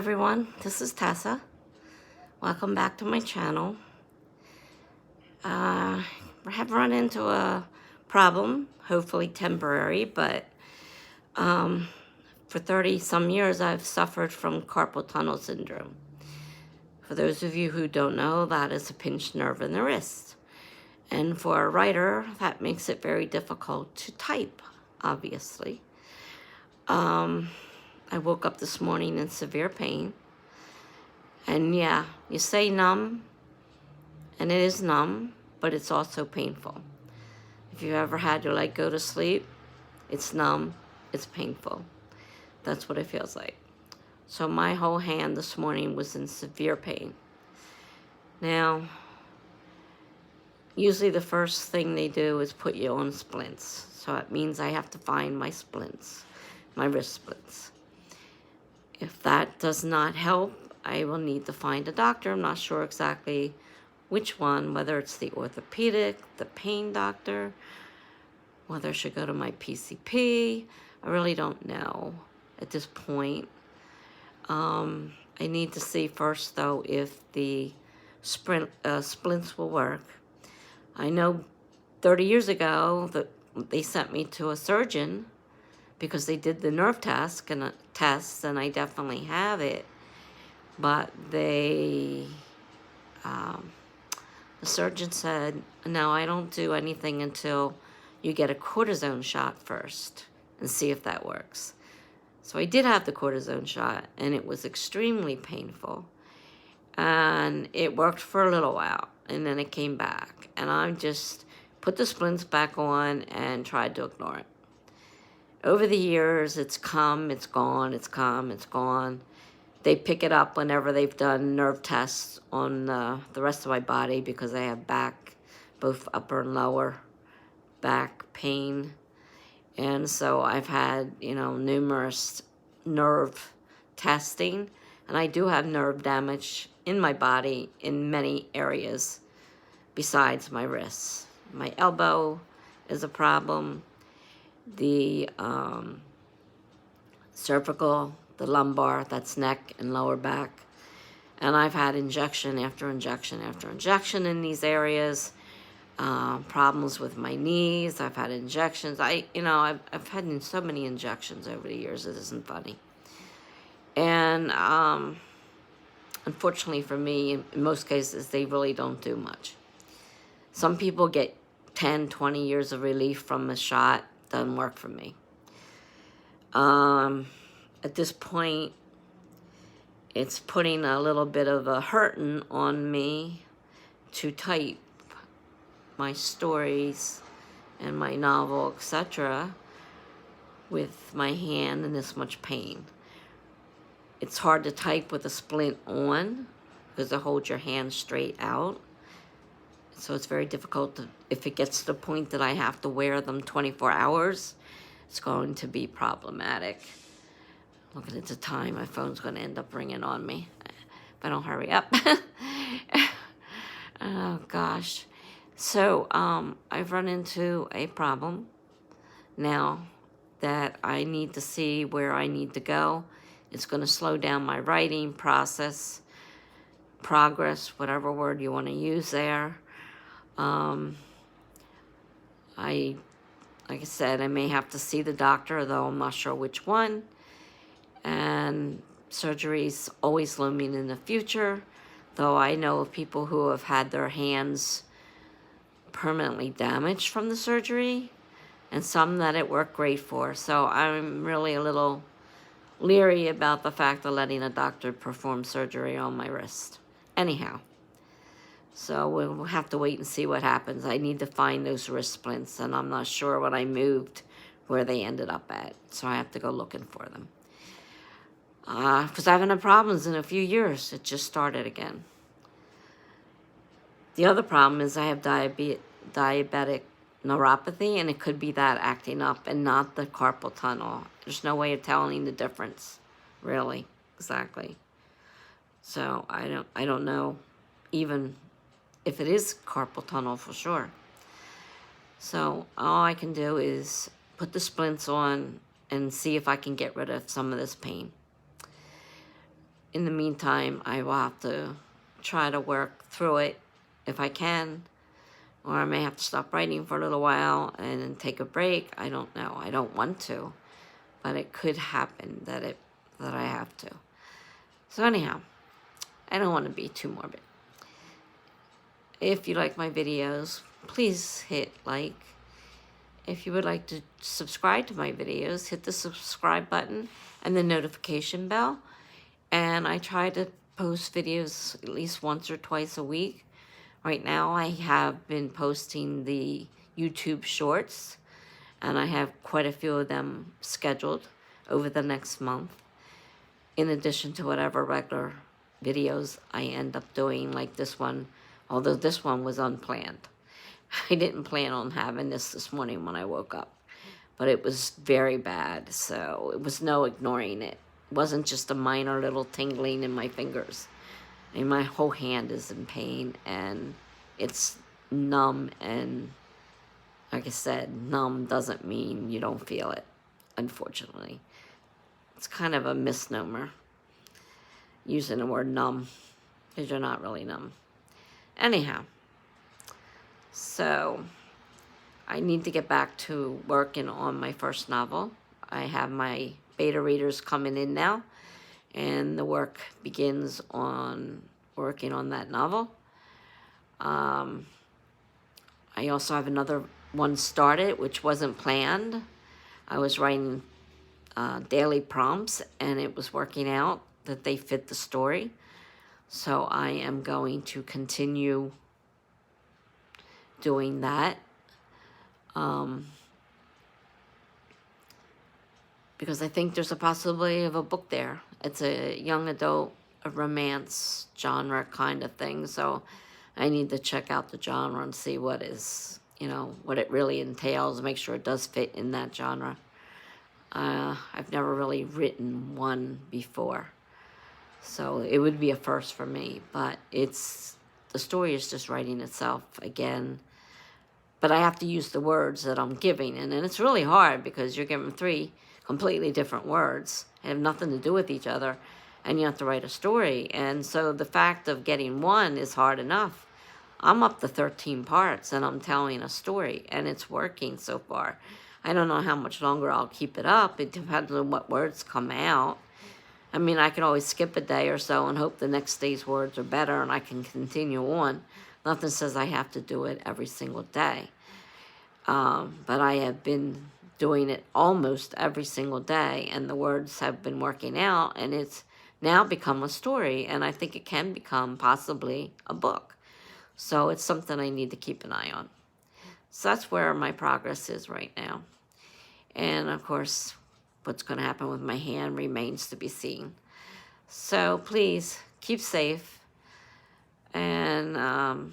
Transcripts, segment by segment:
everyone, this is Tessa. Welcome back to my channel. I have run into a problem, hopefully temporary, but for 30 some years I've suffered from carpal tunnel syndrome. For those of you who don't know, that is a pinched nerve in the wrist. And for a writer, that makes it very difficult to type, obviously. I woke up this morning in severe pain. And yeah, you say numb, and it is numb, but it's also painful. If you ever had your leg go to sleep, it's numb, it's painful. That's what it feels like. So my whole hand this morning was in severe pain. Now, usually the first thing they do is put you on splints. So it means I have to find my splints, my wrist splints. If that does not help, I will need to find a doctor. I'm not sure exactly which one, whether it's the orthopedic, the pain doctor, whether I should go to my PCP. I really don't know at this point. I need to see first, though, if the splints will work. I know 30 years ago that they sent me to a surgeon because they did the nerve test and I definitely have it. But the surgeon said, no, I don't do anything until you get a cortisone shot first and see if that works. So I did have the cortisone shot, and it was extremely painful. And it worked for a little while, and then it came back. And I just put the splints back on and tried to ignore it. Over the years, it's come, it's gone, it's come, it's gone. They pick it up whenever they've done nerve tests on the rest of my body because I have back, both upper and lower back pain. And so I've had, numerous nerve testing. And I do have nerve damage in my body in many areas besides my wrists. My elbow is a problem. The cervical, the lumbar, that's neck and lower back. And I've had injection after injection after injection in these areas. Problems with my knees. I've had injections. I've had so many injections over the years. It isn't funny. And unfortunately for me, in most cases, they really don't do much. Some people get 10, 20 years of relief from a shot. Doesn't work for me. At this point, it's putting a little bit of a hurting on me to type my stories and my novel, etc., with my hand in this much pain. It's hard to type with a splint on because it holds your hand straight out. So it's very difficult if it gets to the point that I have to wear them 24 hours, it's going to be problematic. Looking at the time, my phone's going to end up ringing on me if I don't hurry up. Oh, gosh. So I've run into a problem now that I need to see where I need to go. It's going to slow down my writing process, progress, whatever word you want to use there. Like I said, I may have to see the doctor, though I'm not sure which one. And surgery's always looming in the future, though I know of people who have had their hands permanently damaged from the surgery, and some that it worked great for. So I'm really a little leery about the fact of letting a doctor perform surgery on my wrist. Anyhow, so we'll have to wait and see what happens. I need to find those wrist splints, and I'm not sure when I moved where they ended up at, so I have to go looking for them. Because I haven't had problems in a few years. It just started again. The other problem is I have diabetic neuropathy, and it could be that acting up and not the carpal tunnel. There's no way of telling the difference, really, exactly. So I don't know even if it is carpal tunnel for sure. So all I can do is put the splints on and see if I can get rid of some of this pain. in the meantime, I will have to try to work through it if I can, or I may have to stop writing for a little while and then take a break. I don't know. I don't want to, but it could happen that I have to. So anyhow, I don't want to be too morbid. If you like my videos, please hit like. If you would like to subscribe to my videos, hit the subscribe button and the notification bell. And I try to post videos at least once or twice a week. Right now I have been posting the YouTube shorts, and I have quite a few of them scheduled over the next month, in addition to whatever regular videos I end up doing, like this one, although this one was unplanned. I didn't plan on having this morning when I woke up, but it was very bad, so it was no ignoring it. It wasn't just a minor little tingling in my fingers. I mean, my whole hand is in pain, and it's numb, and like I said, numb doesn't mean you don't feel it, unfortunately. It's kind of a misnomer, using the word numb, because you're not really numb. Anyhow, so I need to get back to working on my first novel. I have my beta readers coming in now, and the work begins on working on that novel. I also have another one started, which wasn't planned. I was writing daily prompts, and it was working out that they fit the story. So I am going to continue doing that. Because I think there's a possibility of a book there. It's a young adult, a romance genre kind of thing, so I need to check out the genre and see what is, what it really entails, make sure it does fit in that genre. I've never really written one before, so it would be a first for me, but the story is just writing itself again. But I have to use the words that I'm giving, and it's really hard because you're giving 3 completely different words, have nothing to do with each other, and you have to write a story. And so the fact of getting one is hard enough. I'm up to 13 parts, and I'm telling a story, and it's working so far. I don't know how much longer I'll keep it up. It depends on what words come out. I mean, I can always skip a day or so and hope the next day's words are better and I can continue on. Nothing says I have to do it every single day. But I have been doing it almost every single day, and the words have been working out, and it's now become a story, and I think it can become possibly a book. So it's something I need to keep an eye on. So that's where my progress is right now. And of course, what's going to happen with my hand remains to be seen. So please keep safe, and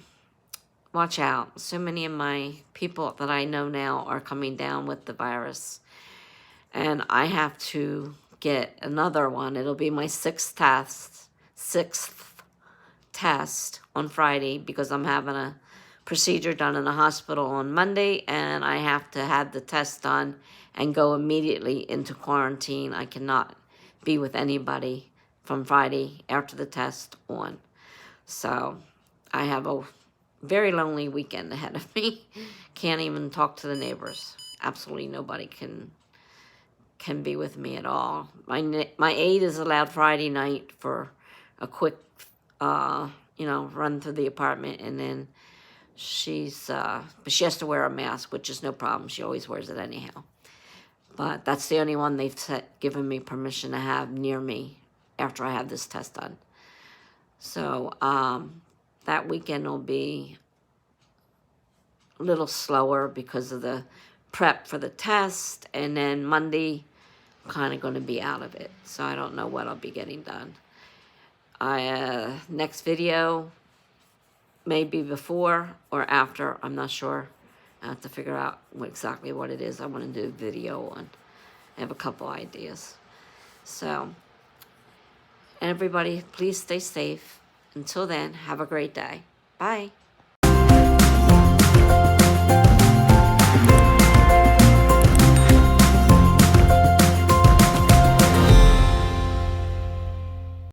watch out. So many of my people that I know now are coming down with the virus, and I have to get another one. It'll be my sixth test on Friday, because I'm having a procedure done in the hospital on Monday, and I have to have the test done and go immediately into quarantine. I cannot be with anybody from Friday after the test on. So I have a very lonely weekend ahead of me. Can't even talk to the neighbors. Absolutely nobody can be with me at all. My aide is allowed Friday night for a quick, run through the apartment, and then but she has to wear a mask, which is no problem. She always wears it anyhow. But that's the only one they've given me permission to have near me after I have this test done. So that weekend will be a little slower because of the prep for the test, and then Monday I'm kind of going to be out of it, so I don't know what I'll be getting done. Next video may be before or after, I'm not sure. I have to figure out exactly what it is I want to do a video on. I have a couple ideas. So everybody, please stay safe. Until then, have a great day. Bye.